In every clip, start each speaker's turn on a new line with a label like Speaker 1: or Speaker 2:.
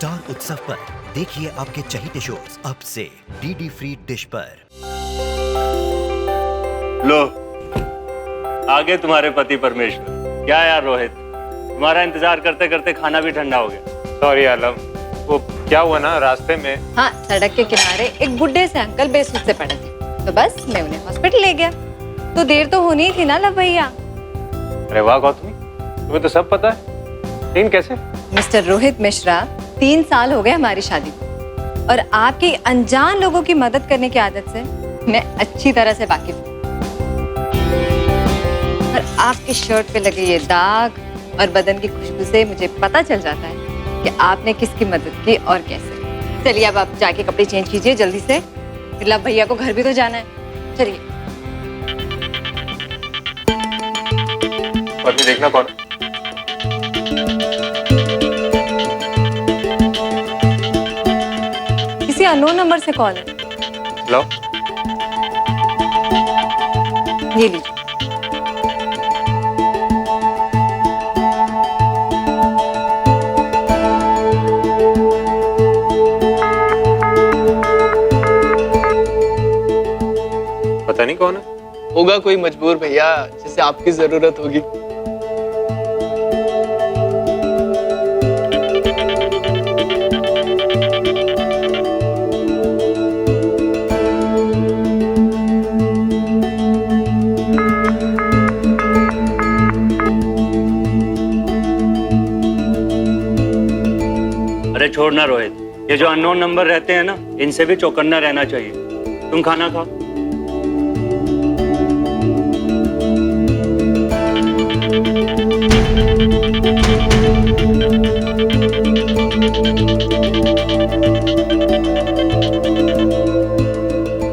Speaker 1: Star उत्सव पर देखिए आपके चहीते शोज अब से डीडी फ्री डिश पर।
Speaker 2: लो आगे तुम्हारे पति परमेश्वर। क्या यार रोहित, तुम्हारा इंतजार करते करते खाना भी ठंडा हो गया।
Speaker 3: सॉरी आलम, वो क्या हुआ ना रास्ते में।
Speaker 4: हाँ, सड़क के किनारे एक बुढ़े से अंकल बेसुध से पड़े थे, तो बस मैं उन्हें हॉस्पिटल ले गया। तो देर तो होनी ही थी ना लब भैया।
Speaker 3: अरे वाह गौतमी, तुम्हें तो सब पता है। लेकिन कैसे?
Speaker 4: मिस्टर रोहित मिश्रा, 3 साल हो गए हमारी शादी को, और आपकी अनजान लोगों की मदद करने की आदत से मैं अच्छी तरह से वाकिफ हूँ। और आपके शर्ट पे लगे ये दाग और बदन की खुशबू से मुझे पता चल जाता है कि आपने किसकी मदद की और कैसे। चलिए अब आप जाके कपड़े चेंज कीजिए जल्दी से, फिर लब भैया को घर भी तो जाना है। चलिए।
Speaker 3: और भी देखना कौन।
Speaker 4: किसी अननोन नंबर से कॉल है।
Speaker 3: लो
Speaker 4: ये लीजिए।
Speaker 3: पता नहीं कौन है।
Speaker 5: होगा कोई मजबूर भैया जिसे आपकी जरूरत होगी।
Speaker 2: अरे छोड़ना रोहित, ये जो अननोन नंबर रहते हैं ना, इनसे भी चौकन्ना रहना चाहिए। तुम खाना खाओ।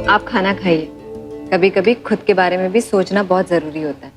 Speaker 4: आप खाना खाइए। कभी कभी खुद के बारे में भी सोचना बहुत जरूरी होता है।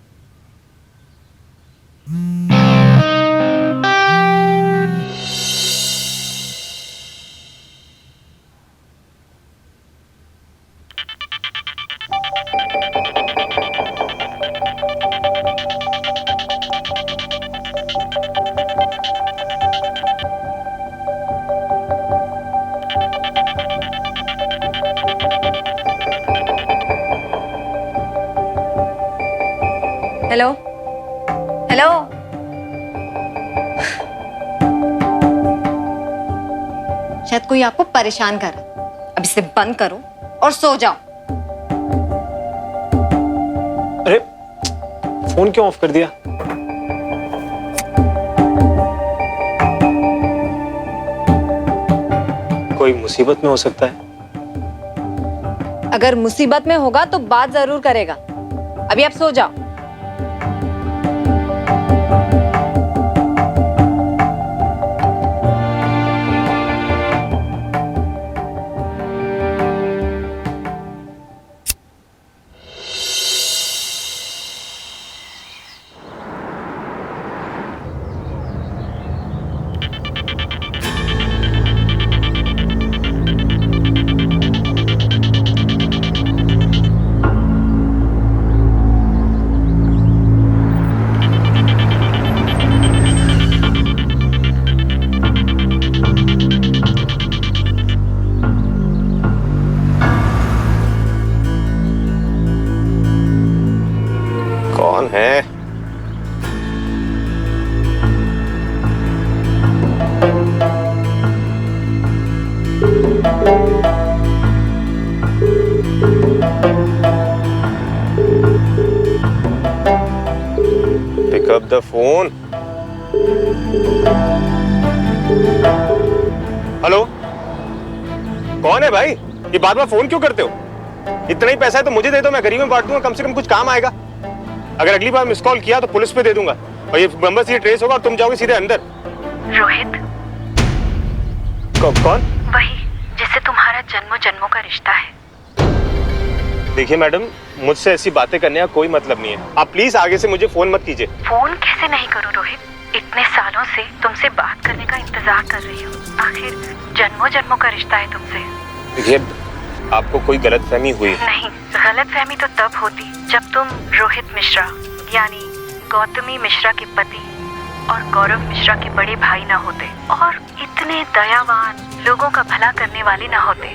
Speaker 4: हेलो हेलो, शायद कोई आपको परेशान कर रहा है। अब इसे बंद करो और सो जाओ।
Speaker 3: अरे फोन क्यों ऑफ कर दिया? कोई मुसीबत में हो सकता है।
Speaker 4: अगर मुसीबत में होगा तो बात जरूर करेगा। अभी आप सो जाओ।
Speaker 3: कौन है? Pick up the phone. Hello, कौन है भाई? ये बार बार फोन क्यों करते हो? इतना ही पैसा है तो मुझे दे दो, मैं गरीब में बांट दूंगा, कम से कम कुछ काम आएगा। अगर अगली बार मिस कॉल किया तो पुलिस पे दे दूंगा और ये नंबर से ट्रेस होगा और तुम जाओगे सीधे अंदर।
Speaker 6: रोहित,
Speaker 3: कौन?
Speaker 6: वही जिससे तुम्हारा जन्मों जन्मों का रिश्ता है।
Speaker 3: देखिए मैडम, मुझसे ऐसी बातें करने का कोई मतलब नहीं है। आप प्लीज आगे से मुझे फोन मत कीजिए।
Speaker 6: फोन कैसे नहीं करूं रोहित? इतने सालों से तुमसे बात करने का इंतजार कर रही हूँ। आखिर जन्मों जन्मों का रिश्ता है तुमसे।
Speaker 3: देखिए, आपको कोई गलतफहमी हुई?
Speaker 6: नहीं, गलतफहमी तो तब होती जब तुम रोहित मिश्रा यानी गौतमी मिश्रा के पति और गौरव मिश्रा के बड़े भाई ना होते और इतने दयावान लोगों का भला करने वाले ना होते।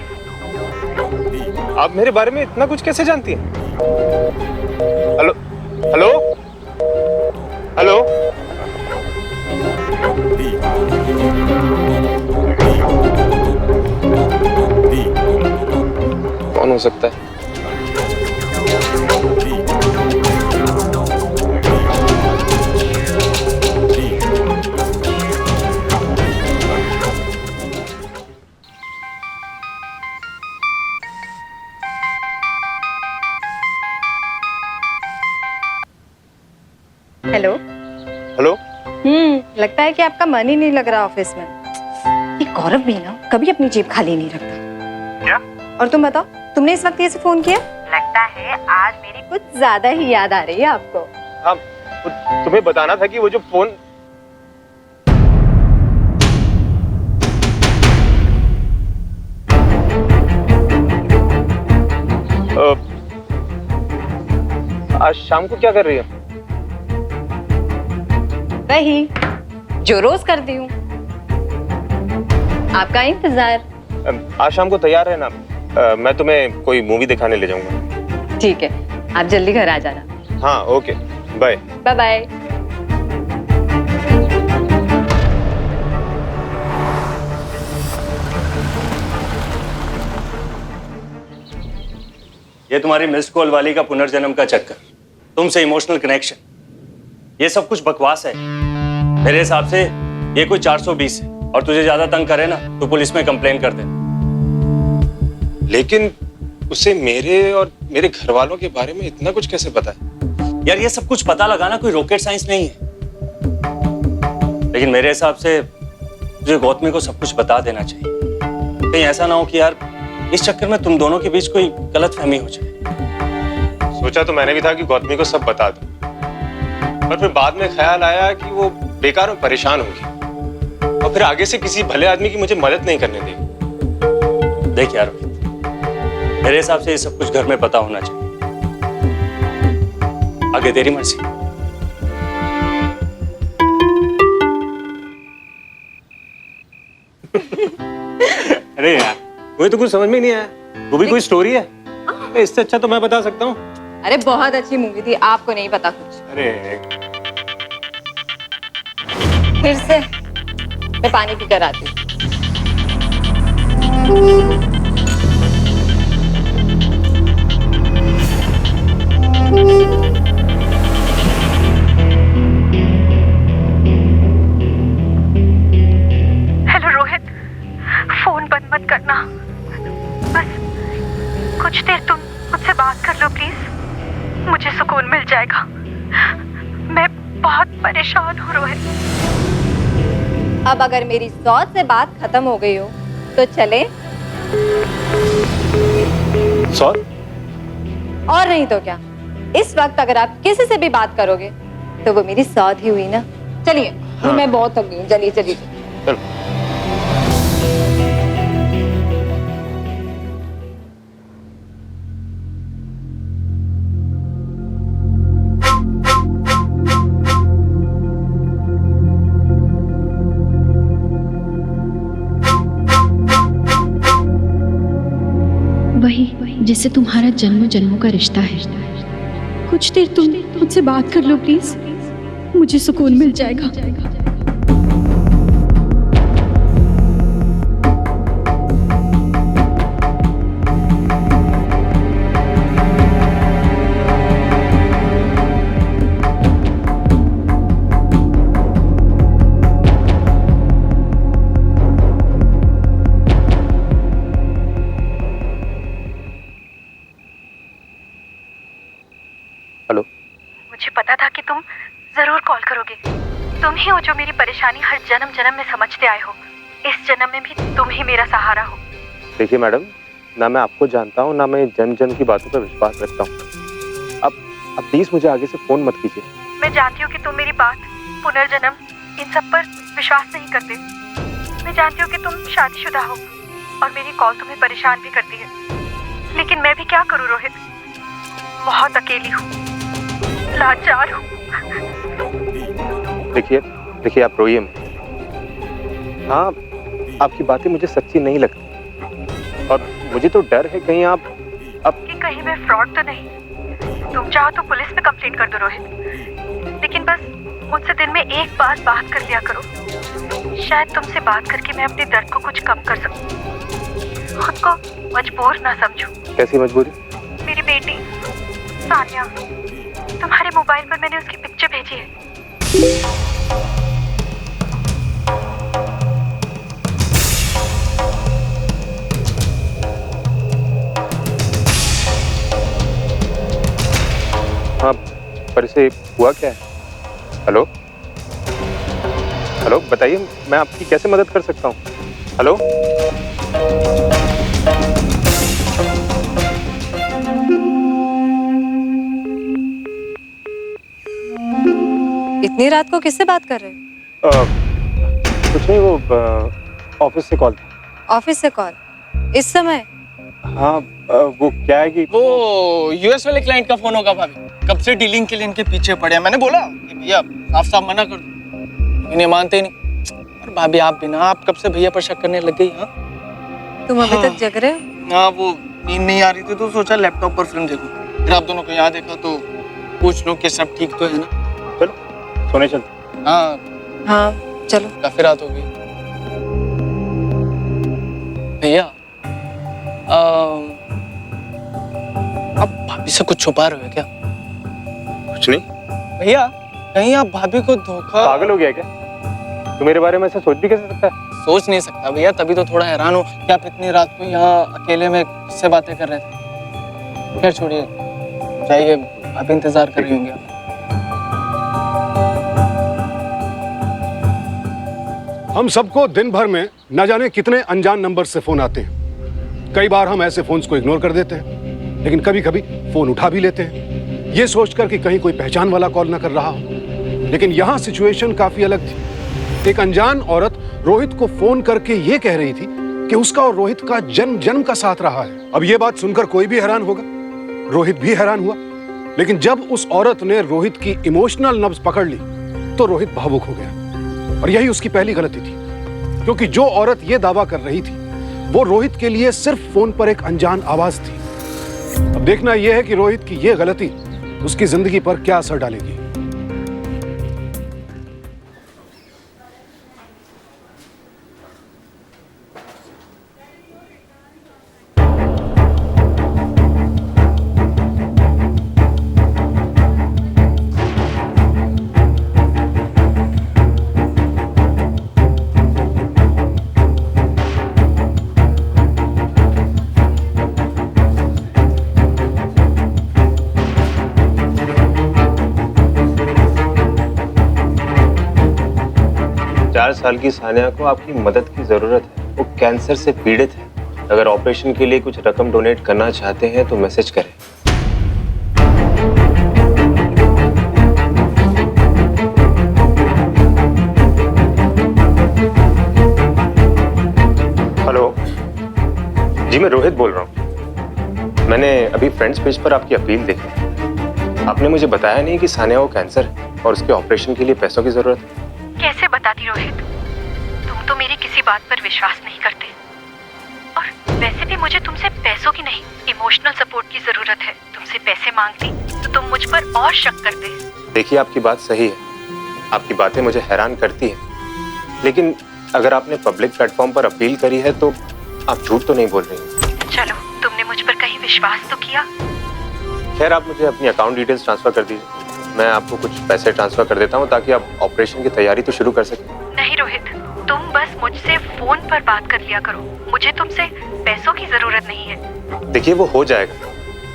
Speaker 3: आप मेरे बारे में इतना कुछ कैसे जानती हैं? Hello hello hello. कौन हो सकता है?
Speaker 4: हेलो।
Speaker 3: हेलो।
Speaker 4: लगता है कि आपका मन ही नहीं लग रहा ऑफिस में। ये गौरव भी ना कभी अपनी जेब खाली नहीं रखता।
Speaker 3: क्या?
Speaker 4: और तुम बताओ, तुमने इस वक्त ऐसे फोन किया? लगता है आज मेरी कुछ ज्यादा ही याद आ रही है आपको।
Speaker 3: हाँ, तुम्हें बताना था कि वो जो फोन आज शाम को क्या कर रही है?
Speaker 4: वही जो रोज करती हूँ, आपका इंतजार।
Speaker 3: आज शाम को तैयार है ना? मैं तुम्हें कोई मूवी दिखाने ले जाऊंगा।
Speaker 4: ठीक है, आप जल्दी घर आ जाना।
Speaker 3: हाँ ओके, बाय
Speaker 4: बाय बाय।
Speaker 2: ये तुम्हारी मिस्ड कॉल वाली का पुनर्जन्म का चक्कर, तुमसे इमोशनल कनेक्शन, ये सब कुछ बकवास है। मेरे हिसाब से ये कोई 420 है और तुझे ज्यादा तंग करे ना तो पुलिस में कंप्लेन कर दे।
Speaker 3: लेकिन उसे मेरे और मेरे घर वालों के बारे में इतना कुछ कैसे पता है?
Speaker 2: यार ये सब कुछ पता लगाना कोई रॉकेट साइंस नहीं है, लेकिन मेरे हिसाब से तुझे गौतमी को सब कुछ बता देना चाहिए। कहीं ऐसा ना हो कि यार इस चक्कर में तुम दोनों के बीच कोई गलतफहमी हो जाए।
Speaker 3: सोचा तो मैंने भी था कि गौतमी को सब बता दूं, पर फिर बाद में ख्याल आया कि वो बेकार में परेशान होगी और फिर आगे से किसी भले आदमी की मुझे मदद नहीं करने देगी।
Speaker 2: देख यार रोहित, मेरे हिसाब से ये सब कुछ घर में पता होना चाहिए, आगे तेरी मर्जी।
Speaker 3: अरे यार मुझे तो कुछ समझ में नहीं आया, वो भी कोई स्टोरी है? इससे अच्छा तो मैं बता सकता हूँ।
Speaker 4: अरे बहुत अच्छी मूवी थी, आपको नहीं पता कुछ।
Speaker 3: अरे
Speaker 4: फिर से मैं पानी पीकर आती हूँ।
Speaker 6: हेलो रोहित, फोन बंद मत करना, बस कुछ देर तुम मुझसे बात कर लो प्लीज, मुझे सुकून मिल जाएगा। मैं बहुत परेशान हूँ रोहित।
Speaker 4: अब अगर मेरी सौत से बात खत्म हो गई हो तो चले?
Speaker 3: सौत?
Speaker 4: और नहीं तो क्या, इस वक्त अगर आप किसी से भी बात करोगे तो वो मेरी सौत ही हुई ना। चलिए
Speaker 3: हाँ।
Speaker 4: मैं बहुत थक गई हूँ, चलिए चलिए।
Speaker 3: चलो।
Speaker 7: वही जिससे तुम्हारा जन्मों जन्मों का रिश्ता है। कुछ देर तुम मुझसे बात कर लो प्लीज, मुझे सुकून मिल जाएगा।
Speaker 3: हेलो।
Speaker 6: मुझे पता था कि तुम जरूर कॉल करोगे। तुम ही हो जो मेरी परेशानी हर जन्म जन्म में समझते आए हो। इस जन्म में भी तुम ही मेरा सहारा हो।
Speaker 3: देखिए मैडम, ना मैं आपको जानता हूँ ना मैं जन जन की बातों पर विश्वास रखता हूँ। अब प्लीज मुझे आगे से फोन मत कीजिए।
Speaker 6: मैं जानती हूँ कि तुम मेरी बात, पुनर्जन्म, इन सब पर विश्वास नहीं करते। मैं जानती हूँ कि तुम शादीशुदा हो और मेरी कॉल तुम्हें परेशान भी करती है, लेकिन मैं भी क्या करूँ रोहित, बहुत अकेली हूँ, लाचार हूँ।
Speaker 3: देखिए देखिए आप रोइए मत। हाँ, आपकी बातें मुझे सच्ची नहीं लगती और मुझे तो डर है कहीं आप
Speaker 6: कि कहीं मैं फ्रॉड तो नहीं। तुम चाहो तो पुलिस में कंप्लेंट कर दो रोहित, लेकिन बस मुझसे दिन में एक बार बात कर लिया करो। शायद तुमसे बात करके मैं अपने दर्द को कुछ कम कर सकूं। खुद को मजबूर ना समझो।
Speaker 3: कैसी मजबूरी?
Speaker 6: मेरी बेटी सानिया, तुम्हारे मोबाइल पर मैंने उसकी पिक्चर भेजी है।
Speaker 3: हाँ, पर इसे हुआ क्या है? हेलो हेलो, बताइए मैं आपकी कैसे मदद कर सकता हूँ? हेलो
Speaker 4: इतनी रात को किससे बात कर रहे हो?
Speaker 3: कुछ नहीं, वो ऑफिस से कॉल था।
Speaker 4: ऑफिस से कॉल इस समय?
Speaker 3: हाँ, वो क्या है कि
Speaker 5: वो यूएस वाले क्लाइंट का फोन होगा भाभी। कब से डीलिंग के लिए इनके पीछे पड़े हैं। मैंने बोला कि भैया साफ साफ मना कर दो, इन्हें मानते नहीं। और भाभी आप भी ना, आप कब से भैया पर शक करने लग गई? हाँ
Speaker 4: तुम अभी तक जग रहे हो?
Speaker 5: हाँ, वो नींद नहीं आ रही थी तो सोचा लैपटॉप पर फिल्म देखूं। फिर आप दोनों को यहाँ देखा तो पूछ लो कि सब ठीक तो है ना।
Speaker 3: चलो सोने चलते।
Speaker 5: हाँ
Speaker 4: हाँ चलो।
Speaker 5: काफी रात हो गई। भैया आप भाभी से कुछ छुपा रहे हो क्या?
Speaker 3: कुछ नहीं।
Speaker 5: भैया कहीं आप भाभी को धोखा।
Speaker 3: पागल हो गया क्या? तू मेरे बारे में ऐसा सोच भी कैसे सकता है?
Speaker 5: सोच नहीं सकता भैया, तभी तो थोड़ा हैरान हो कि आप इतनी रात को यहाँ अकेले में किससे बातें कर रहे थे। खैर छोड़िए, जाइए, आप इंतजार कर रही होंगी।
Speaker 8: हम सबको दिन भर में न जाने कितने अनजान नंबर से फोन आते हैं। कई बार हम ऐसे फोन्स को इग्नोर कर देते हैं, लेकिन कभी कभी फोन उठा भी लेते हैं, ये सोचकर कि कहीं कोई पहचान वाला कॉल ना कर रहा हो। लेकिन यहाँ सिचुएशन काफी अलग थी। एक अनजान औरत रोहित को फोन करके ये कह रही थी कि उसका और रोहित का जन्म जन्म का साथ रहा है। अब ये बात सुनकर कोई भी हैरान होगा, रोहित भी हैरान हुआ। लेकिन जब उस औरत ने रोहित की इमोशनल नब्ज पकड़ ली तो रोहित भावुक हो गया। और यही उसकी पहली गलती थी, क्योंकि जो औरत ये दावा कर रही थी वो रोहित के लिए सिर्फ फोन पर एक अनजान आवाज थी। अब देखना यह है कि रोहित की यह गलती उसकी जिंदगी पर क्या असर डालेगी।
Speaker 3: चार साल की सानिया को आपकी मदद की जरूरत है। वो कैंसर से पीड़ित है। अगर ऑपरेशन के लिए कुछ रकम डोनेट करना चाहते हैं तो मैसेज करें। हेलो जी, मैं रोहित बोल रहा हूँ। मैंने अभी फ्रेंड्स पेज पर आपकी अपील देखी। आपने मुझे बताया नहीं कि सानिया को कैंसर है और उसके ऑपरेशन के लिए पैसों की जरूरत है।
Speaker 6: कैसे बताती रोहित? तुम तो मेरी किसी बात पर विश्वास नहीं करते। और वैसे भी मुझे तुमसे पैसों की नहीं, इमोशनल सपोर्ट की जरूरत है। तुमसे पैसे मांगती तो तुम मुझ पर और शक करते।
Speaker 3: देखिए, आपकी बात सही है। आपकी बातें मुझे हैरान करती हैं। लेकिन अगर आपने पब्लिक प्लेटफॉर्म पर अपील करी है तो आप झूठ तो नहीं बोल रही हैं।
Speaker 6: चलो, तुमने मुझ पर कहीं विश्वास तो किया।
Speaker 3: खैर, आप मुझे अपनी अकाउंट डिटेल्स ट्रांसफर कर दीजिए। मैं आपको कुछ पैसे ट्रांसफर कर देता हूँ ताकि आप ऑपरेशन की तैयारी तो शुरू कर सकें।
Speaker 6: नहीं रोहित, तुम बस मुझसे फोन पर बात कर लिया करो। मुझे तुमसे पैसों की जरूरत नहीं है।
Speaker 3: देखिए, वो हो जाएगा,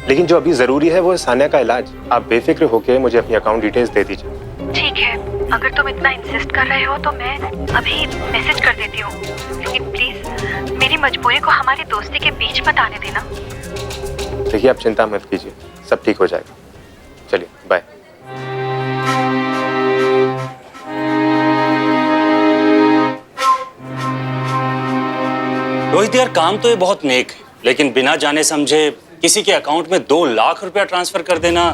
Speaker 3: लेकिन जो अभी जरूरी है वो है सानिया का इलाज। आप बेफिक्र होकर मुझे अपनी अकाउंट डिटेल्स दे दीजिए।
Speaker 6: ठीक है, अगर तुम इतना इंसिस्ट कर रहे हो तो मैं अभी मैसेज कर देती हूँ। लेकिन प्लीज मेरी मजबूरी को हमारी दोस्ती के बीच मत आने देना।
Speaker 3: देखिए, आप चिंता मत कीजिए, सब ठीक हो जाएगा। चलिए, बाय।
Speaker 2: रोहित यार, काम तो ये बहुत नेक है, लेकिन बिना जाने समझे किसी के अकाउंट में 2 लाख रुपया ट्रांसफर कर देना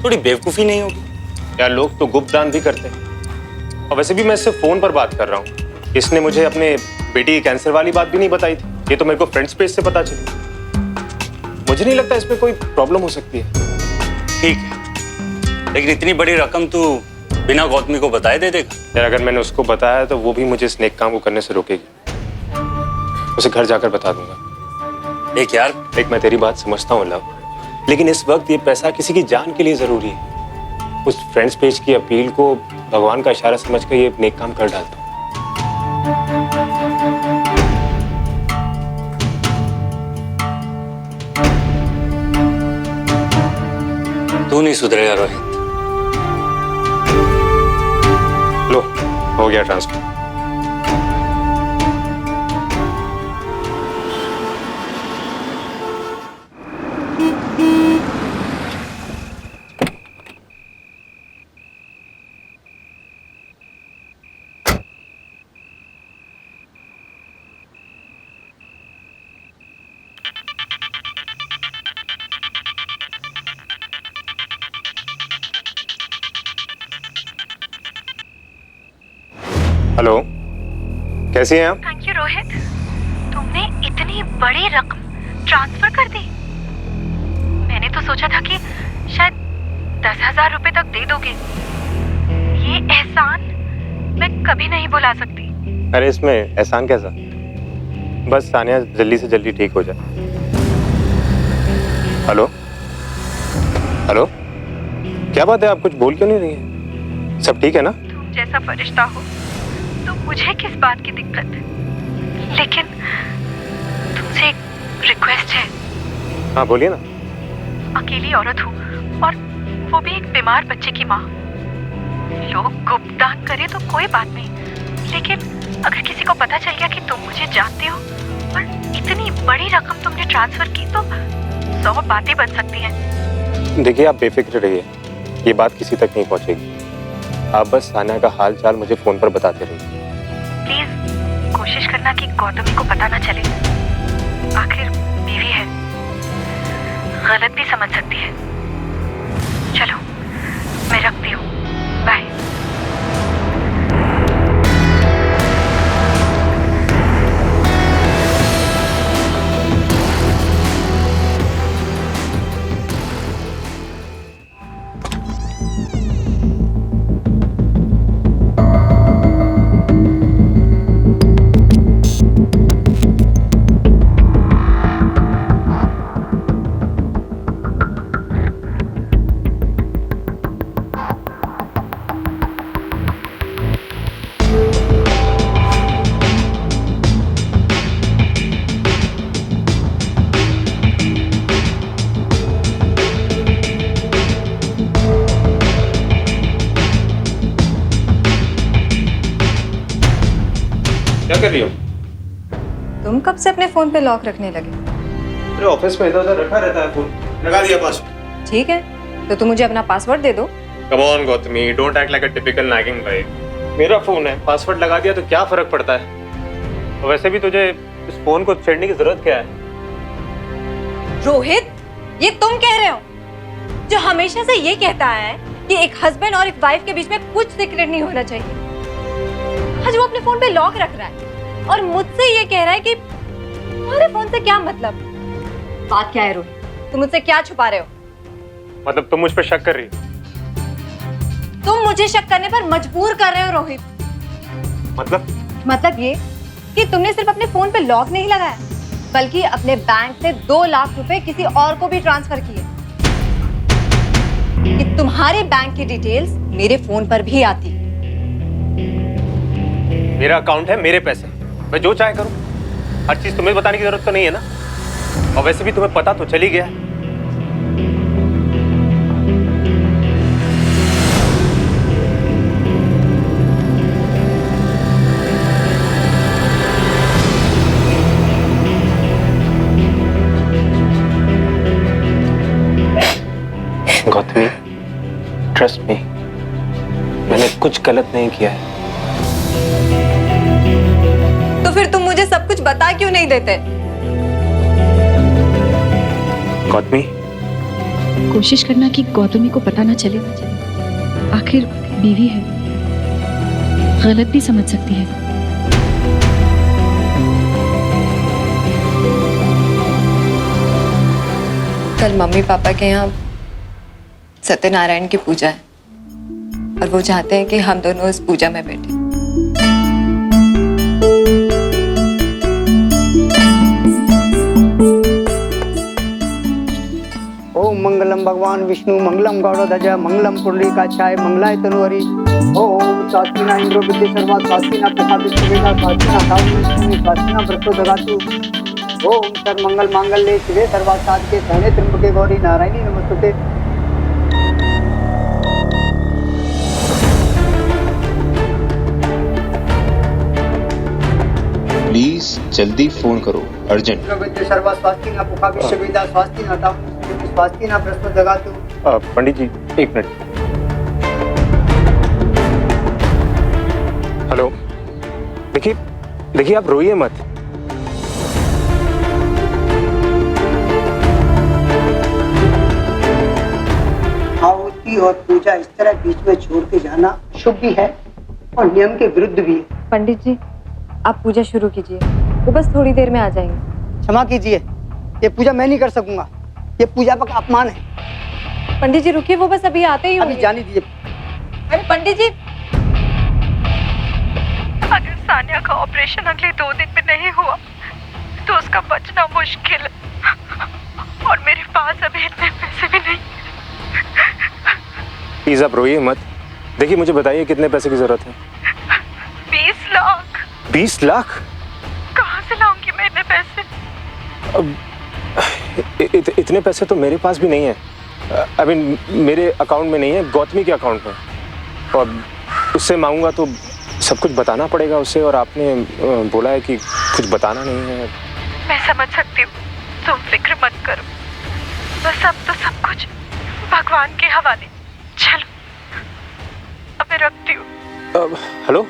Speaker 2: थोड़ी बेवकूफी नहीं होगी?
Speaker 3: यार, लोग तो गुप्त दान भी करते हैं। और वैसे भी मैं इससे फोन पर बात कर रहा हूँ। इसने मुझे अपने बेटी की कैंसर वाली बात भी नहीं बताई थी। ये तो मेरे को फ्रेंड्स पेज से पता चली। मुझे नहीं लगता इसमें कोई प्रॉब्लम हो सकती है।
Speaker 2: ठीक है, लेकिन इतनी बड़ी रकम तू बिना गौतमी को बताए दे देगा?
Speaker 3: यार अगर मैंने उसको बताया तो वो भी मुझे इस नेक काम को करने से रोकेगी। उसे घर जाकर बता दूंगा।
Speaker 2: देख यार,
Speaker 3: देख मैं तेरी बात समझता हूँ लव, लेकिन इस वक्त ये पैसा किसी की जान के लिए जरूरी है। उस फ्रेंड्स पेज की अपील को भगवान का इशारा समझकर ये नेक काम कर डालता हूँ।
Speaker 2: तू नहीं सुधरेगा रोहित।
Speaker 3: लो, हो गया ट्रांसफर। हेलो, कैसी हैं आप?
Speaker 6: थैंक यू रोहित, तुमने इतनी बड़ी रकम ट्रांसफर कर दी। मैंने तो सोचा था कि शायद 10,000 रुपए तक दे दोगे। ये एहसान मैं कभी नहीं भुला सकती।
Speaker 3: अरे इसमें एहसान कैसा, बस सानिया जल्दी से जल्दी ठीक हो जाए। हेलो हेलो, क्या बात है, आप कुछ बोल क्यों नहीं रही हैं? सब ठीक है ना?
Speaker 6: तुम जैसा फरिश्ता हो तो मुझे किस बात की दिक्कत, लेकिन तुमसे एक रिक्वेस्ट है।
Speaker 3: हाँ बोलिए ना।
Speaker 6: अकेली औरत हूँ और वो भी एक बीमार बच्चे की माँ। लोग गुप्तदान करें तो कोई बात नहीं, लेकिन अगर किसी को पता चल गया कि तुम मुझे जानते हो और इतनी बड़ी रकम तुमने ट्रांसफर की तो 100 बातें बन सकती हैं।
Speaker 3: देखिए आप बेफिक्र रहिए, ये बात किसी तक नहीं पहुंचेगी। आप बस सानिया का हाल चाल मुझे फोन पर बताते रहिए।
Speaker 6: प्लीज कोशिश करना कि गौतमी को पता ना चले। आखिर बीवी है, गलत भी समझ सकती है। चलो मैं रखती हूँ, बाय।
Speaker 3: क्या कर रही हो?
Speaker 4: तुम कब से अपने फोन पे लॉक रखने लगे?
Speaker 3: मेरे ऑफिस में इधर उधर रखा रहता है फोन, लगा दिया पासवर्ड।
Speaker 4: ठीक है, तो तुम मुझे अपना पासवर्ड दे दो।
Speaker 3: Come on Gautami, don't act like a typical nagging wife. मेरा फोन है, पासवर्ड लगा दिया तो क्या फर्क पड़ता है? और वैसे भी तुझे इस फोन को छेड़ने की जरूरत क्या है?
Speaker 4: रोहित, ये तुम कह रहे हो जो हमेशा से ये कहता है कि एक हस्बैंड और एक वाइफ के बीच में कुछ सीक्रेट नहीं होना चाहिए। आज वो अपने फोन पे लॉक रख रहा है और मुझसे ये कह रहा है कि तुम्हारे फोन से क्या मतलब? बात क्या है रोहित? तुम मुझसे क्या छुपा रहे हो?
Speaker 3: मतलब तुम मुझ पर शक कर रही हो?
Speaker 4: तुम मुझे शक करने पर मजबूर कर रहे हो रोहित। मतलब ये कि तुमने सिर्फ अपने फोन पे लॉक नहीं लगाया, बल्कि अपने बैंक से 2 लाख रुपए किसी और को भी ट्रांसफर किए। कि तुम्हारे बैंक की डिटेल्स मेरे फोन पर भी आती।
Speaker 3: मेरा अकाउंट है, मेरे पैसे, मैं जो चाहे करूं। हर चीज तुम्हें बताने की जरूरत तो नहीं है ना? और वैसे भी तुम्हें पता तो चल ही गया। गौतमी, ट्रस्ट मी, मैंने कुछ गलत नहीं किया है।
Speaker 4: तो फिर तुम मुझे सब कुछ बता क्यों नहीं देते?
Speaker 3: गौतमी,
Speaker 7: कोशिश करना कि गौतमी को पता ना चले, आखिर बीवी है। गलत भी समझ सकती है।
Speaker 4: कल मम्मी पापा के यहाँ सत्यनारायण की पूजा है और वो चाहते हैं कि हम दोनों उस पूजा में बैठे।
Speaker 9: ओम मंगलम भगवान विष्णु मंगलम गौड़ध्वज मंगलम पुंडरीकाक्षाय मंगलाय तनुहरि। ओम स्वास्तिना इंद्रो विद्ये सर्वा स्वास्तिना प्रसादित सुवेदा स्वास्तिना सावनी स्वास्तिना व्रतो दगातु। ओम सर्वमंगल मांगल्ये शिवे सर्वासाधके शरणे त्र्यंबके गौरी नारायणी नमस्तुते।
Speaker 10: प्लीज जल्दी फोन करो, अर्जेंट।
Speaker 9: इंद्रो विद्ये सर्वा स्वास्तिना पुखा सुवेदा स्वास्तिना सावनी स्वास्तिना व्रतो दगातु।
Speaker 3: पंडित जी एक मिनट। हेलो, देखिए आप रोइए मत।
Speaker 9: आहुति और पूजा इस तरह बीच में छोड़ के जाना शुभ भी है और नियम के विरुद्ध भी है।
Speaker 4: पंडित जी, आप पूजा शुरू कीजिए, वो बस थोड़ी देर में आ जाएंगे।
Speaker 9: क्षमा कीजिए, ये पूजा मैं नहीं कर सकूंगा, ये पूजा का अपमान है।
Speaker 4: पंडित जी रुकिए, वो बस अभी आते ही
Speaker 9: अभी
Speaker 4: होंगे।
Speaker 9: जाने दीजिए।
Speaker 4: अरे पंडित जी,
Speaker 6: अगर सानिया का ऑपरेशन अगले 2 दिन में नहीं हुआ तो उसका बचना मुश्किल है और मेरे पास अभी इतने पैसे भी नहीं।
Speaker 3: प्लीज आप रोइए मत। देखिए मुझे बताइए कितने पैसे की जरूरत है?
Speaker 6: 20 लाख।
Speaker 3: 20 लाख?
Speaker 6: कहाँ से लाऊंगी मैं इतने पैसे?
Speaker 3: इतने पैसे तो मेरे पास भी नहीं है। I mean, मेरे अकाउंट में नहीं है, गौतमी के अकाउंट में। और उससे मांगूंगा तो सब कुछ बताना पड़ेगा उसे, और आपने बोला है कि कुछ बताना नहीं है।
Speaker 6: मैं समझ सकती हूँ, तुम फिक्र मत करो। बस अब तो सब कुछ भगवान के हवाले। चलो अब मैं रखती हूँ।
Speaker 3: हेलो,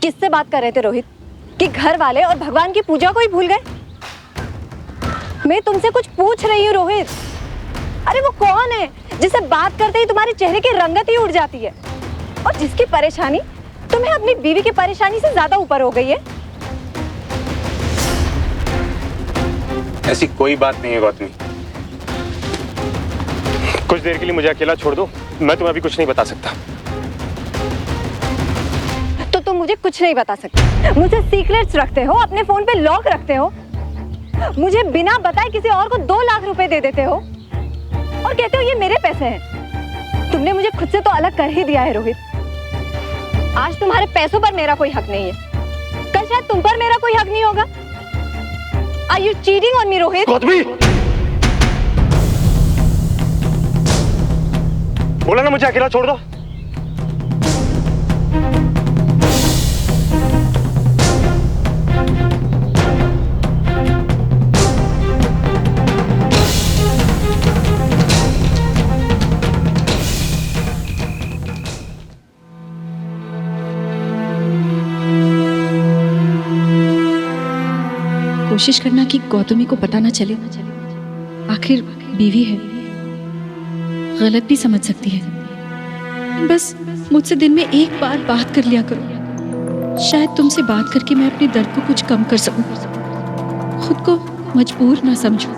Speaker 4: किससे बात कर रहे थे रोहित कि घर वाले और भगवान की पूजा को ही भूल गए? मैं तुमसे कुछ पूछ रही हूँ रोहित। अरे वो कौन है जिसे बात करते ही तुम्हारे चेहरे की रंगत ही उड़ जाती है और जिसकी परेशानी तुम्हें अपनी बीवी की परेशानी से ज्यादा ऊपर हो गई है?
Speaker 3: ऐसी कोई बात नहीं है गौतमी। कुछ देर के लिए मुझे अकेला छोड़ दो, मैं तुम्हें अभी कुछ नहीं बता सकता।
Speaker 4: तो तुम मुझे कुछ नहीं बता सकते, मुझे सीक्रेट्स रखते हो, अपने फोन पे लॉक रखते हो, मुझे बिना बताए किसी और को 2 लाख रुपए दे देते हो और कहते हो ये मेरे पैसे हैं। तुमने मुझे खुद से तो अलग कर ही दिया है रोहित। आज तुम्हारे पैसों पर मेरा कोई हक नहीं है, कल शायद तुम पर मेरा कोई हक नहीं होगा। Are you cheating on me, Rohit?
Speaker 3: Gautami, बोला ना मुझे अकेला छोड़ दो।
Speaker 7: कोशिश करना कि गौतमी को पता ना चले, आखिर बीवी है, गलत भी समझ सकती है। बस मुझसे दिन में एक बार बात कर लिया करो, शायद तुमसे बात करके मैं अपने दर्द को कुछ कम कर सकूं, खुद को मजबूर ना समझूं।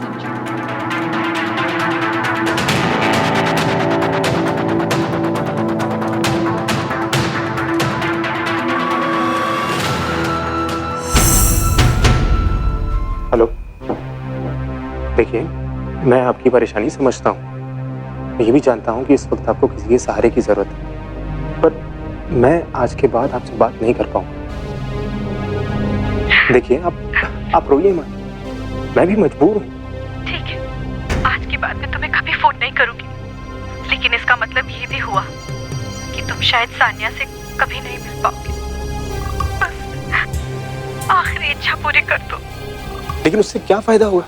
Speaker 3: हेलो, देखिए मैं आपकी परेशानी समझता हूँ, मैं ये भी जानता हूँ कि इस वक्त आपको किसी के सहारे की जरूरत है, पर मैं आज के बाद आपसे बात नहीं कर पाऊंगा। देखिए आप रोइए मत, मैं भी मजबूर हूँ।
Speaker 6: ठीक है, आज के बाद मैं तुम्हें कभी फोन नहीं करूंगी, लेकिन इसका मतलब ये भी हुआ कि तुम शायद सानिया से कभी नहीं मिल पाओगे। बस आखिरी इच्छा पूरी कर दो।
Speaker 3: लेकिन उससे क्या फायदा होगा?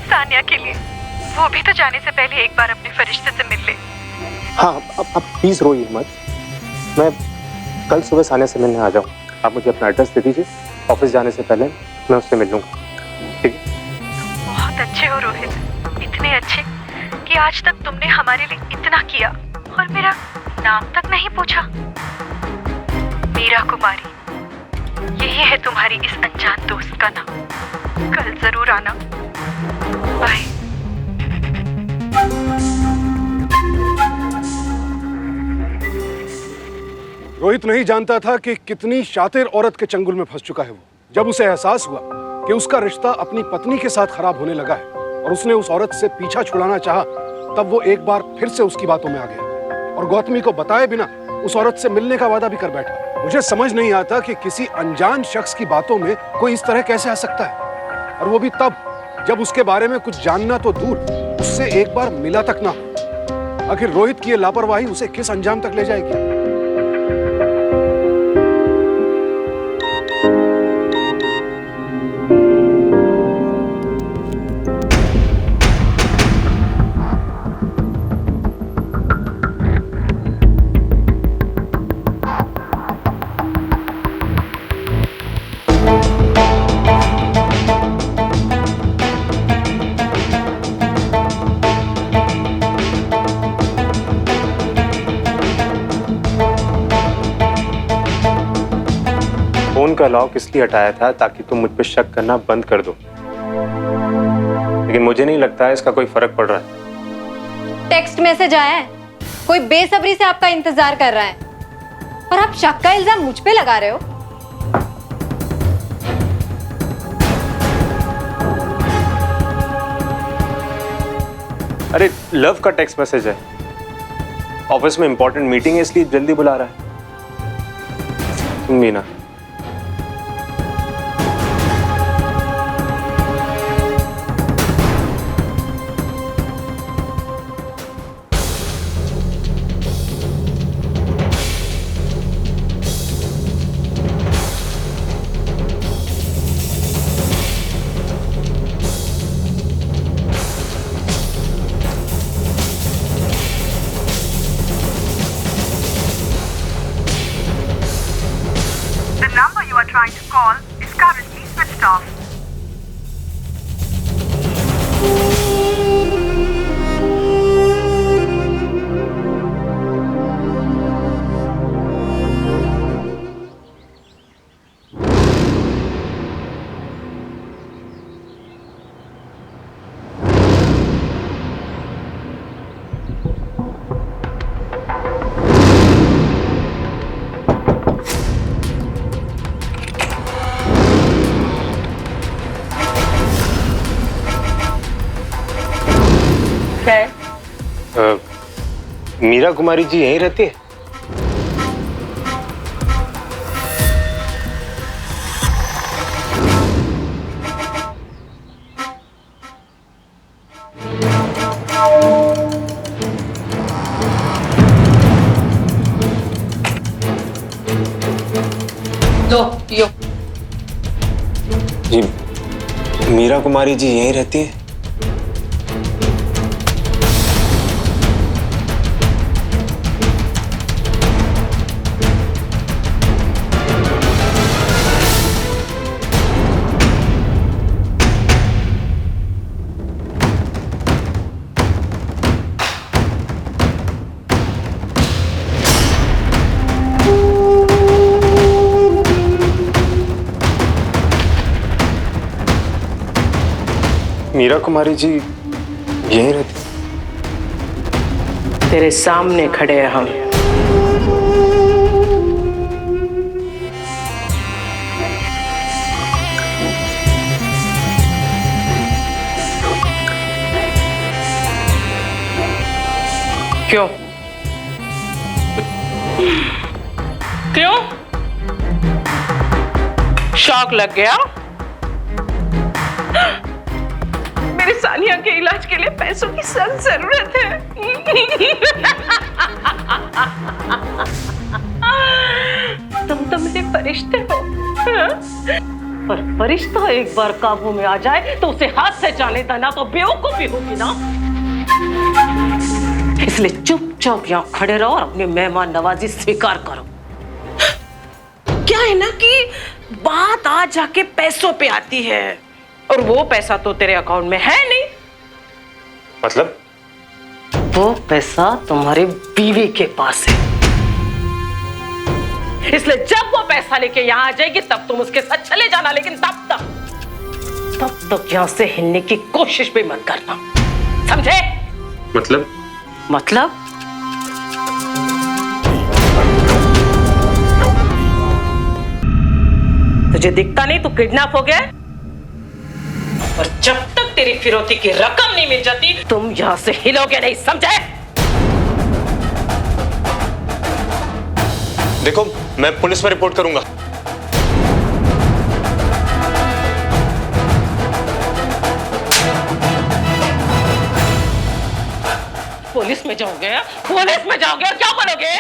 Speaker 6: सानिया के लिए वो भी तो जाने से पहले एक बार अपने फरिश्ते से मिल ले।
Speaker 3: हाँ, अब प्लीज रोइए मत, मैं कल सुबह सानिया से मिलने आ जाऊँ। आप मुझे अपना एड्रेस दे दीजिए, ऑफिस जाने से पहले मैं उससे मिल लूँगा। ठीक है?
Speaker 6: बहुत अच्छे हो रोहित, इतने अच्छे कि आज तक तुमने हमारे लिए इतना किया और मेरा नाम तक नहीं पूछा। मीरा कुमारी, यही है तुम्हारी इस अनजान दोस्त का नाम। कल जरूर आना। बाय।
Speaker 8: रोहित नहीं जानता था कि कितनी शातिर औरत के चंगुल में फंस चुका है वो। जब उसे एहसास हुआ कि उसका रिश्ता अपनी पत्नी के साथ खराब होने लगा है और उसने उस औरत से पीछा छुड़ाना चाहा, तब वो एक बार फिर से उसकी बातों में आ गया और गौतमी को बताए बिना उस औरत से मिलने का वादा भी कर बैठा। मुझे समझ नहीं आता कि किसी अनजान शख्स की बातों में कोई इस तरह कैसे आ सकता है, और वो भी तब जब उसके बारे में कुछ जानना तो दूर, उससे एक बार मिला तक ना हो। आखिर रोहित की ये लापरवाही उसे किस अंजाम तक ले जाएगी?
Speaker 3: फोन का लॉक इसलिए हटाया था ताकि तुम मुझ पर शक करना बंद कर दो, लेकिन मुझे नहीं लगता है इसका कोई फर्क पड़ रहा है।
Speaker 4: टेक्स्ट मैसेज आया है, कोई बेसब्री से आपका इंतजार कर रहा है और आप शक का इल्जाम मुझ पे लगा रहे हो।
Speaker 3: अरे लव का टेक्स्ट मैसेज है, ऑफिस में इंपॉर्टेंट मीटिंग है इसलिए जल्दी बुला रहा है। तुम भी ना।
Speaker 6: The number you are trying to call is currently switched off.
Speaker 3: Meera Kumari ji यहीं रहती है?
Speaker 5: लो यो।
Speaker 3: जी मीरा कुमारी जी यहीं रहती है? मीरा कुमारी जी यहीं रहती?
Speaker 11: तेरे सामने खड़े हैं हम। क्यों? क्यों? शॉक लग गया? मेरे सानिया के इलाज के लिए पैसों की सख्त जरूरत है। तुम तो मेरे फरिश्ते हो, पर फरिश्ता एक बार काबू में आ जाए तो उसे हाथ से जाने देना तो बेवकूफी होगी ना। इसलिए चुपचाप यहाँ खड़े रहो और अपनी मेहमान नवाजी स्वीकार करो। क्या है ना कि बात आ जाके पैसों पे आती है और वो पैसा तो तेरे अकाउंट में है नहीं।
Speaker 3: मतलब
Speaker 11: वो पैसा तुम्हारी बीवी के पास है, इसलिए जब वो पैसा लेके यहाँ आ जाएगी तब तुम उसके साथ चले जाना, लेकिन तब तक यहाँ से हिलने की कोशिश भी मत करना, समझे? मतलब तुझे दिखता नहीं तू किडनैप हो गया, और जब तक तेरी फिरौती की रकम नहीं मिल जाती तुम यहाँ से हिलोगे नहीं, समझे?
Speaker 3: देखो, मैं पुलिस में रिपोर्ट करूंगा।
Speaker 11: पुलिस में जाओगे? पुलिस में जाओगे और क्या बोलोगे?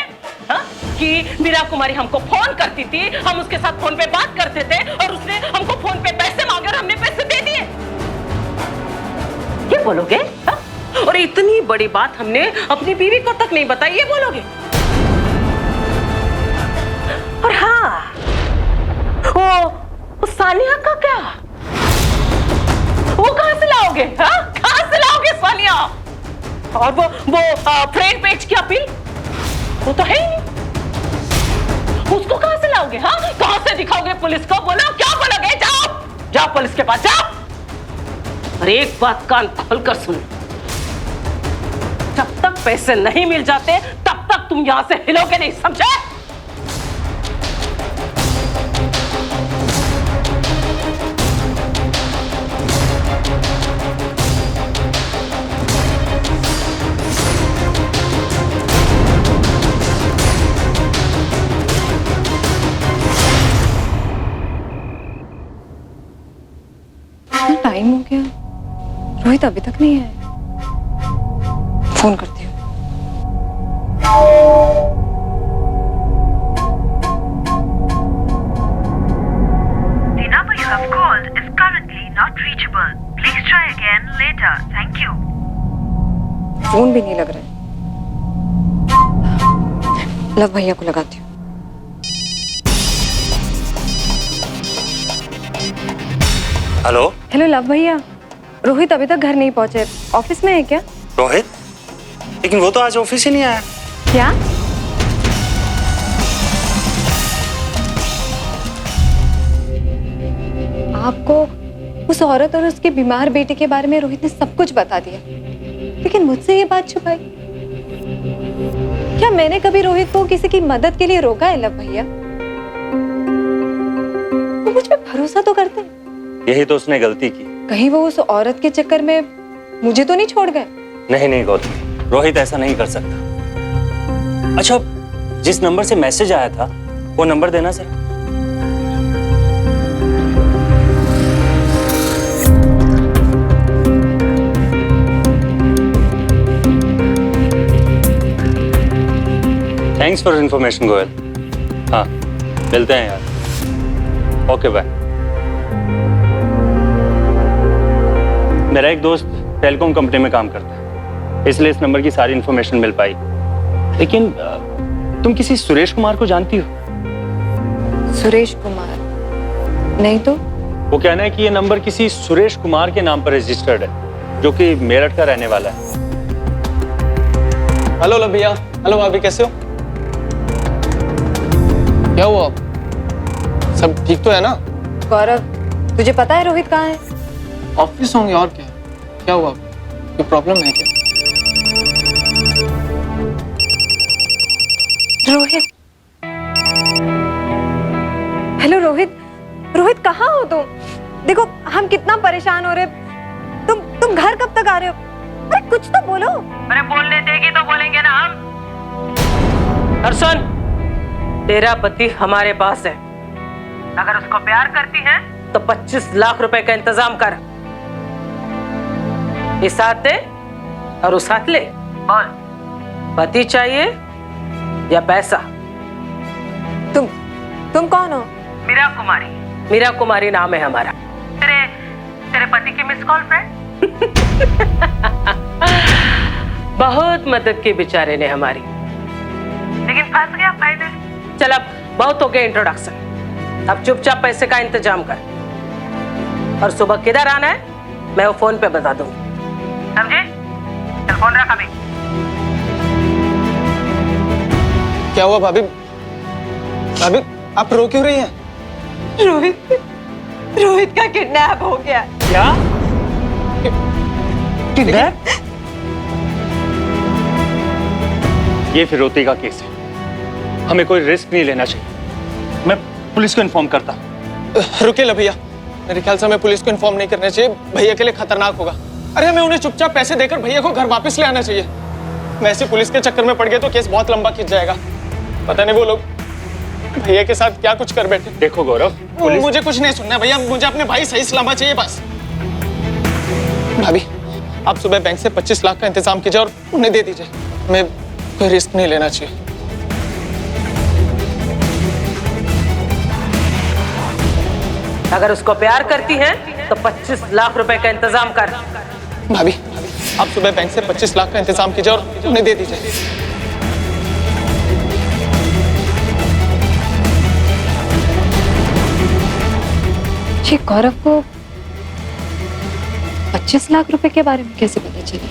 Speaker 11: हा? कि मीरा कुमारी हमको फोन करती थी, हम उसके साथ फोन पे बात करते थे और उसने हमको फोन पे पैसे मांगे और हमने पैसे दे दिए, ये बोलोगे? हा? और इतनी बड़ी बात हमने अपनी बीवी को तक नहीं बताई, ये बोलोगे? और हाँ, वो सानिया का क्या? वो कहां से लाओगे? हाँ, कहां से लाओगे सानिया? और वो फ्रेंड पेज की अपील, वो तो है ही नहीं, उसको कहां से लाओगे? हाँ, कहां से दिखाओगे पुलिस को? बोलो, क्या बोलोगे? जाओ पुलिस के पास जाओ। और एक बात कान खोलकर सुन, जब तक पैसे नहीं मिल जाते तब तक तुम यहां से हिलोगे नहीं, समझे?
Speaker 4: टाइम हो गया, रोहित अभी तक नहीं आया। फोन करती हूँ।
Speaker 6: The number you have called is currently not reachable. Please try again later. Thank you.
Speaker 4: Phone भी नहीं लग रहा है। लव भैया को लगाती हूँ। हेलो लव भैया, रोहित अभी तक घर नहीं पहुंचे, ऑफिस में है क्या?
Speaker 2: रोहित? लेकिन वो तो आज ऑफिस ही नहीं आया।
Speaker 4: क्या? आपको उस औरत और उसके बीमार बेटे के बारे में रोहित ने सब कुछ बता दिया, लेकिन मुझसे ये बात छुपाई। क्या मैंने कभी रोहित को किसी की मदद के लिए रोका है लव भैया? वो मुझ पे भरोसा तो करते हैं।
Speaker 2: यही तो उसने गलती की।
Speaker 4: कहीं वो उस औरत के चक्कर में मुझे तो नहीं छोड़ गए?
Speaker 2: नहीं गौतमी, रोहित ऐसा नहीं कर सकता। अच्छा, जिस नंबर से मैसेज आया था वो नंबर देना sir. Thanks for information Goyal. हाँ, मिलते हैं यार। Okay bye. मेरा एक दोस्त टेलीकॉम कंपनी में काम करता है, इसलिए इस नंबर की सारी इन्फॉर्मेशन मिल पाई। लेकिन तुम किसी सुरेश कुमार को जानती हो?
Speaker 4: सुरेश कुमार? नहीं तो।
Speaker 2: वो कहना है कि ये नंबर किसी सुरेश कुमार के नाम पर रजिस्टर्ड है, जो कि मेरठ का रहने वाला है।
Speaker 5: हेलो लव भैया। हेलो भाभी, कैसे हो? क्या हुआ? सब ठीक तो है ना?
Speaker 4: गौरव, तुझे पता है रोहित कहाँ है?
Speaker 5: ऑफिस होंगे और क्या हुआ? कोई प्रॉब्लम है क्या?
Speaker 4: रोहित। हेलो रोहित, रोहित कहाँ हो तुम? देखो हम कितना परेशान हो रहे। तुम घर कब तक आ रहे हो? अरे कुछ तो बोलो।
Speaker 11: अरे बोलने देगी तो बोलेंगे ना हम। और सुन, तेरा पति हमारे पास है, अगर उसको प्यार करती है तो 25 लाख रुपए का इंतजाम कर। इस हाथ दे और उस हाथ ले। बोल, पति चाहिए या पैसा?
Speaker 4: तुम कौन हो?
Speaker 11: मीरा कुमारी। मीरा कुमारी नाम है हमारा। तेरे पति की मिस कॉल फ्रेंड। बहुत मदद की बेचारे ने हमारी, लेकिन फंस गया फाइनली। चल अब बहुत हो गया इंट्रोडक्शन, अब चुपचाप पैसे का इंतजाम कर और सुबह किधर आना है मैं वो फोन पे बता दूंगी, समझे? चल फोन रखा भी।
Speaker 5: क्या हुआ भाभी? भाभी आप रो क्यों रही हैं?
Speaker 11: रोहित का किडनैप हो गया।
Speaker 2: क्या? किडनैप? ये फिरौती का केस है, हमें कोई रिस्क नहीं लेना चाहिए। मैं पुलिस को इन्फॉर्म करता।
Speaker 5: रुके ला भैया, मेरे ख्याल से हमें पुलिस को इन्फॉर्म नहीं करना चाहिए, भैया के लिए खतरनाक होगा। अरे हमें उन्हें चुपचाप पैसे देकर भैया को घर वापस ले आना चाहिए। वैसे पुलिस के चक्कर में पड़ गए तो केस बहुत लंबा खिंच जाएगा। पता नहीं वो लोग भैया के साथ क्या कुछ कर बैठे।
Speaker 2: देखो गौरव,
Speaker 5: मुझे कुछ नहीं सुनना भैया, मुझे अपने भाई सही सलामत चाहिए बस। भाभी आप सुबह बैंक से 25 लाख का इंतजाम कीजिए और उन्हें दे दीजिए, हमें कोई रिस्क नहीं लेना चाहिए।
Speaker 11: अगर उसको प्यार करती हैं तो 25 लाख रुपए का इंतजाम कर।
Speaker 5: भाभी आप सुबह बैंक से 25 लाख का इंतजाम कीजिए और उन्हें दे दीजिए।
Speaker 4: जी गौरव को 25 लाख रुपए के बारे में कैसे पता चला?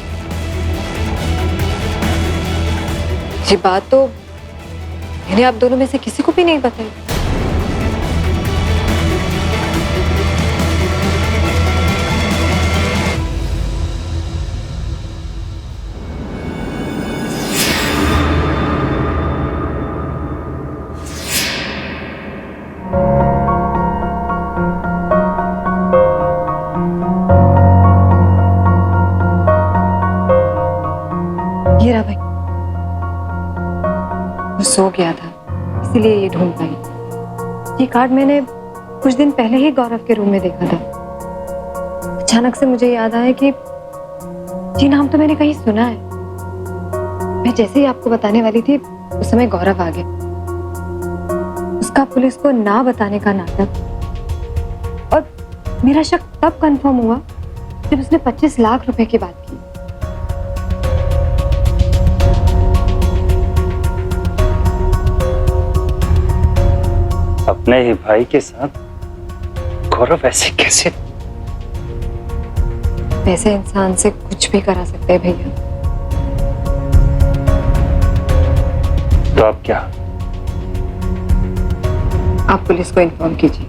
Speaker 4: ये बात तो मैंने आप दोनों में से किसी को भी नहीं बताई। ये रहा भाई, वो सो गया था इसीलिए ये ढूंढ पाई। ये कार्ड मैंने कुछ दिन पहले ही गौरव के रूम में देखा था। अचानक से मुझे याद आया कि ये नाम तो मैंने कहीं सुना है। मैं जैसे ही आपको बताने वाली थी उस समय गौरव आ गया। उसका पुलिस को ना बताने का नाटक, और मेरा शक तब कंफर्म हुआ जब उसने 25 लाख रुपए की बात की।
Speaker 2: अपने ही भाई के साथ गौरव ऐसे कैसे?
Speaker 4: वैसे इंसान से कुछ भी करा सकते हैं भैया।
Speaker 2: तो अब क्या?
Speaker 4: आप पुलिस को इन्फॉर्म कीजिए।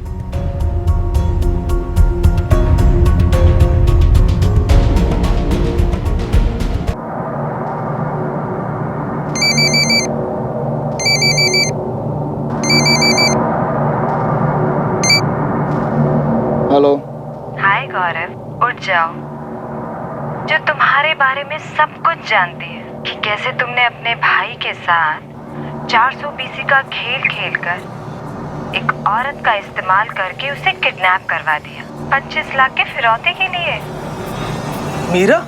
Speaker 5: हेलो।
Speaker 6: हाय गौरव, उठ जाओ। जो तुम्हारे बारे में सब कुछ जानती है कि कैसे तुमने अपने भाई के साथ 420 का खेल खेलकर एक औरत का इस्तेमाल करके उसे किडनैप करवा दिया 25 लाख के फिरौती के लिए।
Speaker 5: मीरा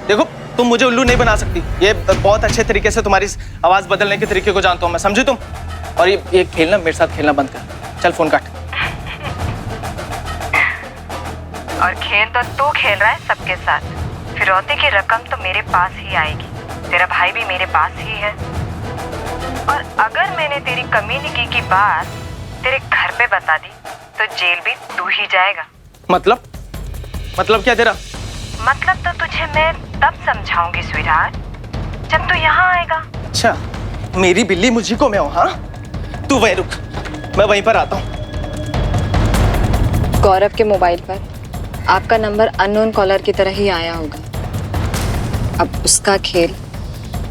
Speaker 5: देखो, तुम मुझे उल्लू नहीं बना सकती। ये बहुत अच्छे तरीके से तुम्हारी आवाज बदलने के तरीके को जानता हूँ मैं, समझी तुम? और ये खेलना मेरे साथ खेलना बंद कर। चल फोन काट।
Speaker 6: और खेल तो तू खेल रहा है सबके साथ। फिरौती की रकम तो मेरे पास ही आएगी, तेरा भाई भी मेरे पास ही है। और अगर मैंने तेरी कमीनगी की बात तेरे घर पे बता दी तो जेल भी तू ही जाएगा।
Speaker 5: मतलब क्या तेरा?
Speaker 6: मतलब तो तुझे मैं तब समझाऊंगी स्वीटहार्ट, जब तू यहाँ आएगा।
Speaker 5: अच्छा, मेरी बिल्ली मुझी को मैं हूँ? हाँ, तू वहीं रुक, मैं वहीं पर आता हूँ।
Speaker 4: गौरव के मोबाइल पर आपका नंबर अननोन कॉलर की तरह ही आया होगा। अब उसका खेल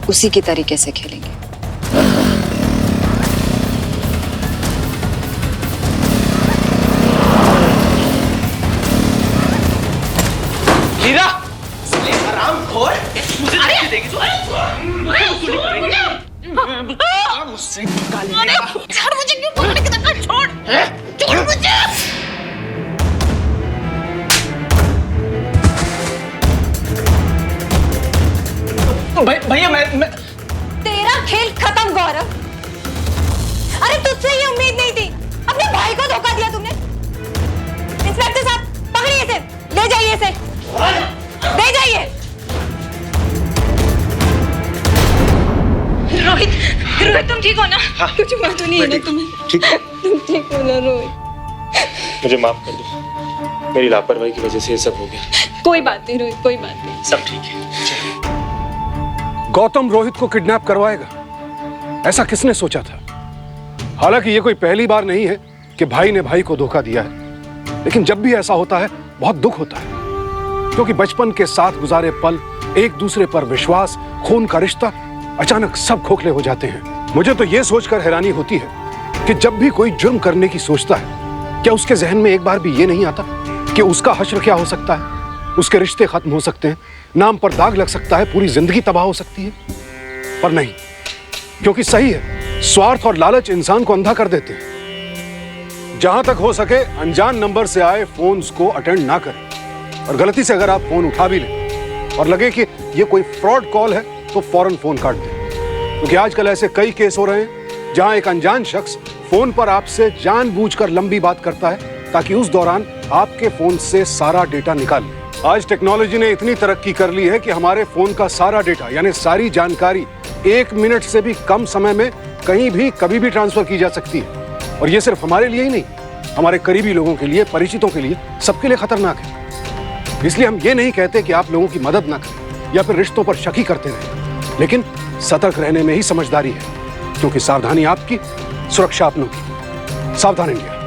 Speaker 4: उसी की तरीके से खेलेंगे।
Speaker 5: मीरा, हरामखोर, मुझे धमकी देगी तू? मुझसे निकालेगा।
Speaker 11: छोड़ मुझे, क्यों पकड़ के रखा? छोड़ मुझे।
Speaker 5: भैया मैं
Speaker 4: तेरा खेल खत्म गौरव। अरे तुझसे ये उम्मीद नहीं थी, अपने भाई को धोखा दिया तुमने। इंस्पेक्टर साहब पकड़िए इसे, ले जाइए इसे, ले जाइए।
Speaker 11: रोहित तुम ठीक हो ना? कुछ बात तो नहीं है ना तुम्हें?
Speaker 3: ठीक है,
Speaker 11: तुम ठीक हो ना रोहित?
Speaker 3: मुझे माफ कर दो, मेरी लापरवाही की वजह से ये सब हो गया।
Speaker 11: कोई बात नहीं रोहित, कोई बात नहीं,
Speaker 2: सब ठीक है।
Speaker 8: गौतम रोहित को किडनैप करवाएगा, ऐसा किसने सोचा था? हालांकि ये कोई पहली बार नहीं है कि भाई ने भाई को धोखा दिया है, लेकिन जब भी ऐसा होता है बहुत दुख होता है, क्योंकि बचपन के साथ गुजारे पल, एक दूसरे पर विश्वास, खून का रिश्ता अचानक सब खोखले हो जाते हैं। मुझे तो ये सोचकर हैरानी होती है कि जब भी कोई जुर्म करने की सोचता है, क्या उसके जहन में एक बार भी ये नहीं आता कि उसका हश्र क्या हो सकता है, उसके रिश्ते खत्म हो सकते हैं, नाम पर दाग लग सकता है, पूरी जिंदगी तबाह हो सकती है। पर नहीं, क्योंकि सही है, स्वार्थ और लालच इंसान को अंधा कर देते हैं। जहां तक हो सके अनजान नंबर से आए फोन्स को अटेंड ना करें, और गलती से अगर आप फोन उठा भी लें और लगे कि ये कोई फ्रॉड कॉल है तो फौरन फोन काट दें, क्योंकि आजकल ऐसे कई केस हो रहे हैं जहां एक अनजान शख्स फोन पर आपसे जानबूझकर लंबी बात करता है ताकि उस दौरान आपके फोन से सारा डेटा निकाल ले। आज टेक्नोलॉजी ने इतनी तरक्की कर ली है कि हमारे फोन का सारा डेटा यानी सारी जानकारी 1 मिनट से भी कम समय में कहीं भी कभी भी ट्रांसफर की जा सकती है। और ये सिर्फ हमारे लिए ही नहीं, हमारे करीबी लोगों के लिए, परिचितों के लिए, सबके लिए खतरनाक है। इसलिए हम ये नहीं कहते कि आप लोगों की मदद ना करें या फिर रिश्तों पर शक ही करते रहें, लेकिन सतर्क रहने में ही समझदारी है, क्योंकि सावधानी आपकी, सुरक्षा अपनों की। सावधान इंडिया।